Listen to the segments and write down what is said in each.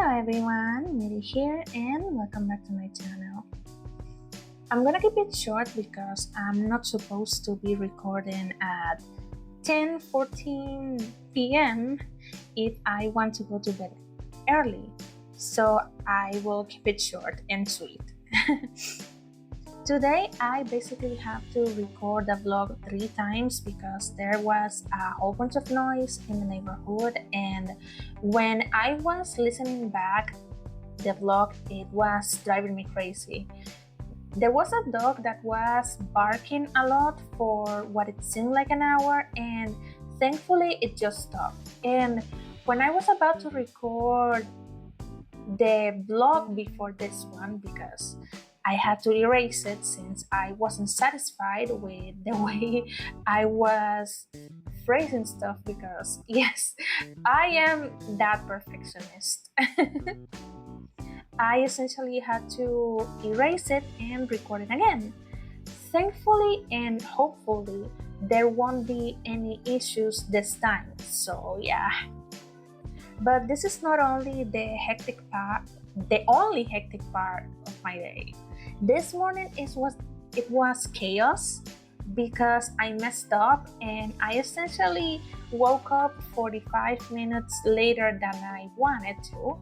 Hello everyone, Miri here and welcome back to my channel. I'm gonna keep it short because I'm not supposed to be recording at 10:14 p.m. if I want to go to bed early, so I will keep it short and sweet. Today I basically have to record the vlog 3 times because there was a whole bunch of noise in the neighborhood, and when I was listening back the vlog, it was driving me crazy. There was a dog that was barking a lot for what it seemed like an hour, and thankfully it just stopped. And when I was about to record the vlog before this one, because I had to erase it since I wasn't satisfied with the way I was phrasing stuff, because yes, I am that perfectionist. I essentially had to erase it and record it again. Thankfully and hopefully there won't be any issues this time, so yeah. But this is not only the only hectic part of my day. This morning it was chaos because I messed up and I essentially woke up 45 minutes later than I wanted to.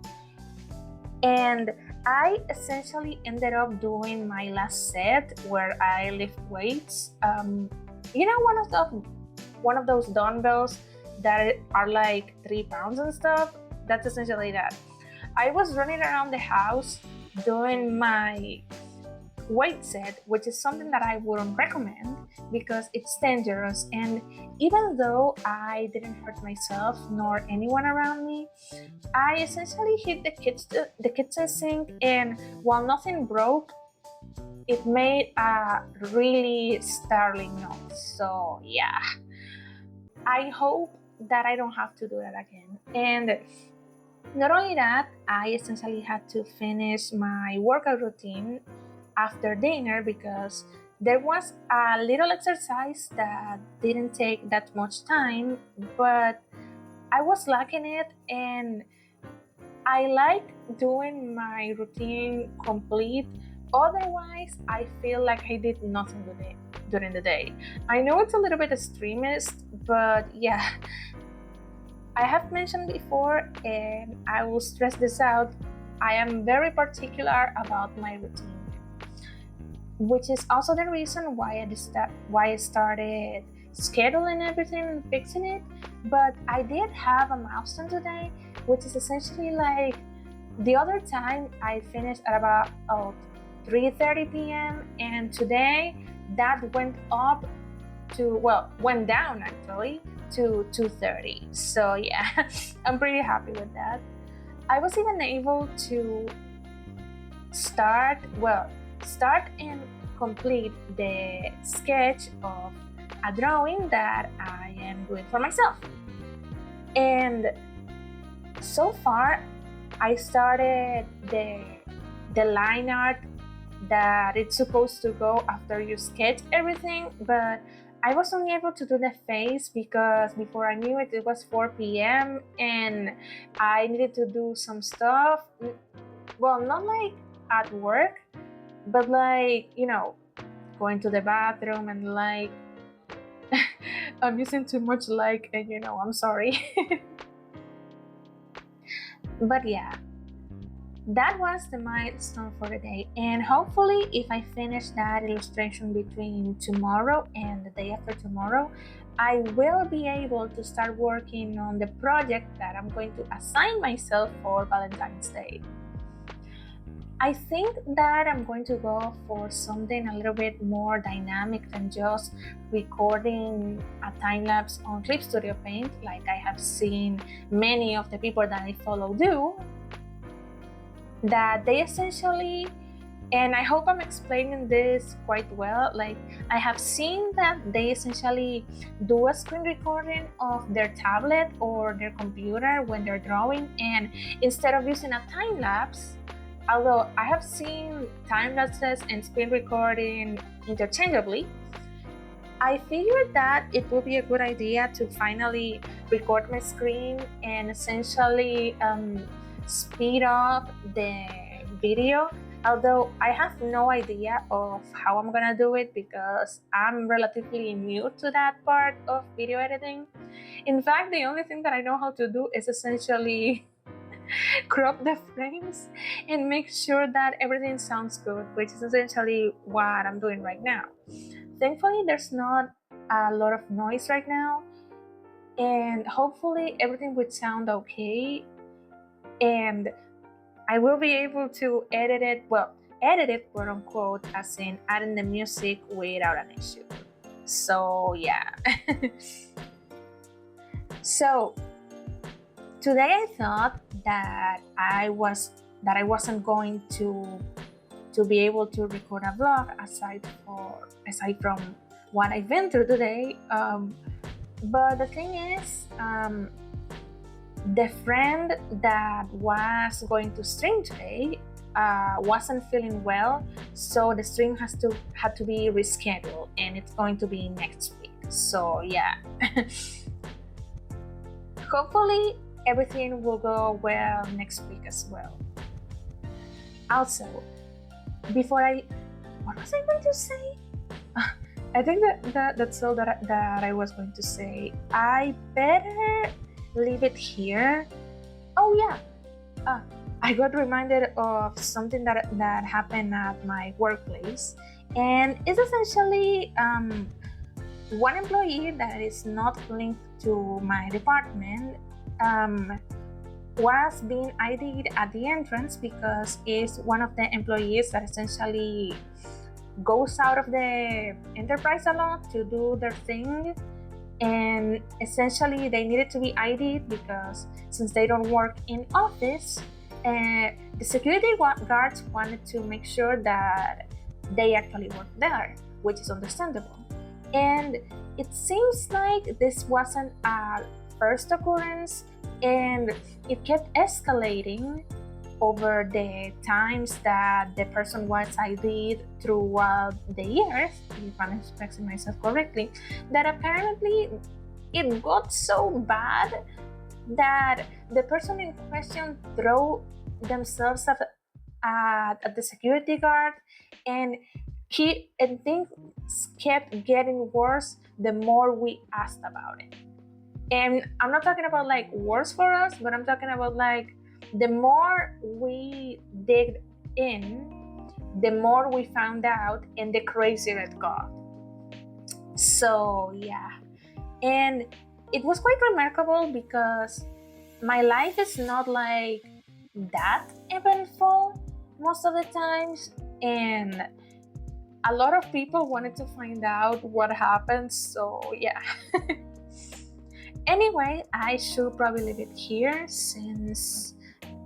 And I essentially ended up doing my last set where I lift weights. You know, one of those dumbbells that are like 3 pounds and stuff. That's essentially that. I was running around the house doing my weight set, which is something that I wouldn't recommend because it's dangerous. And even though I didn't hurt myself nor anyone around me, I essentially hit the kitchen sink, and while nothing broke, it made a really startling noise. So yeah, I hope that I don't have to do that again. And not only that, I essentially had to finish my workout routine after dinner because there was a little exercise that didn't take that much time, but I was liking it, and I like doing my routine complete. Otherwise, I feel like I did nothing during the day. I know it's a little bit extremist, but yeah, I have mentioned before, and I will stress this out, I am very particular about my routine, which is also the reason why I started scheduling everything and fixing it. But I did have a milestone today, which is essentially like the other time I finished at about 3:30 p.m. and today that went down actually to 2:30. So yeah, I'm pretty happy with that. I was even able to start and complete the sketch of a drawing that I am doing for myself. And so far I started the line art that it's supposed to go after you sketch everything, but I was only able to do the face because before I knew it, it was 4 p.m. and I needed to do some stuff. Well, not like at work, but like, you know, going to the bathroom and like, I'm using too much like, and you know, I'm sorry. But yeah, that was the milestone for the day, and hopefully if I finish that illustration between tomorrow and the day after tomorrow, I will be able to start working on the project that I'm going to assign myself for Valentine's Day. I think that I'm going to go for something a little bit more dynamic than just recording a time-lapse on Clip Studio Paint like I have seen many of the people that I follow do. That they essentially, and I hope I'm explaining this quite well, like I have seen that they essentially do a screen recording of their tablet or their computer when they're drawing, and instead of using a time-lapse, although I have seen time-lapses and screen recording interchangeably, I figured that it would be a good idea to finally record my screen and essentially speed up the video, although I have no idea of how I'm gonna do it because I'm relatively new to that part of video editing. In fact, the only thing that I know how to do is essentially crop the frames and make sure that everything sounds good, which is essentially what I'm doing right now. Thankfully, there's not a lot of noise right now, and hopefully everything would sound okay, and I will be able to edit it quote unquote, as in adding the music without an issue. So yeah. So today I thought that I wasn't going to be able to record a vlog aside from what I've been through today. But the thing is, the friend that was going to stream today wasn't feeling well, so the stream had to be rescheduled, and it's going to be next week. So yeah. Hopefully everything will go well next week as well. Also, what was I going to say? I think that's all that I was going to say. I better leave it here. Oh yeah, I got reminded of something that happened at my workplace, and it's essentially one employee that is not linked to my department was being ID'd at the entrance because it's one of the employees that essentially goes out of the enterprise a lot to do their thing, and essentially they needed to be ID'd because since they don't work in office, the security guards wanted to make sure that they actually work there, which is understandable. And it seems like this wasn't a first occurrence, and it kept escalating over the times that the person was ID'd throughout the years, if I'm expressing myself correctly, that apparently it got so bad that the person in question threw themselves at the security guard, and things kept getting worse the more we asked about it. And I'm not talking about like worse for us, but I'm talking about like the more we digged in, the more we found out, and the crazier it got. So yeah, and it was quite remarkable because my life is not like that eventful most of the times, and a lot of people wanted to find out what happened, so yeah. Anyway, I should probably leave it here since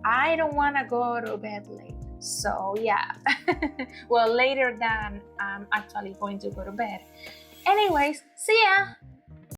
I don't want to go to bed late. So yeah. Well, later than I'm actually going to go to bed. Anyways, see ya!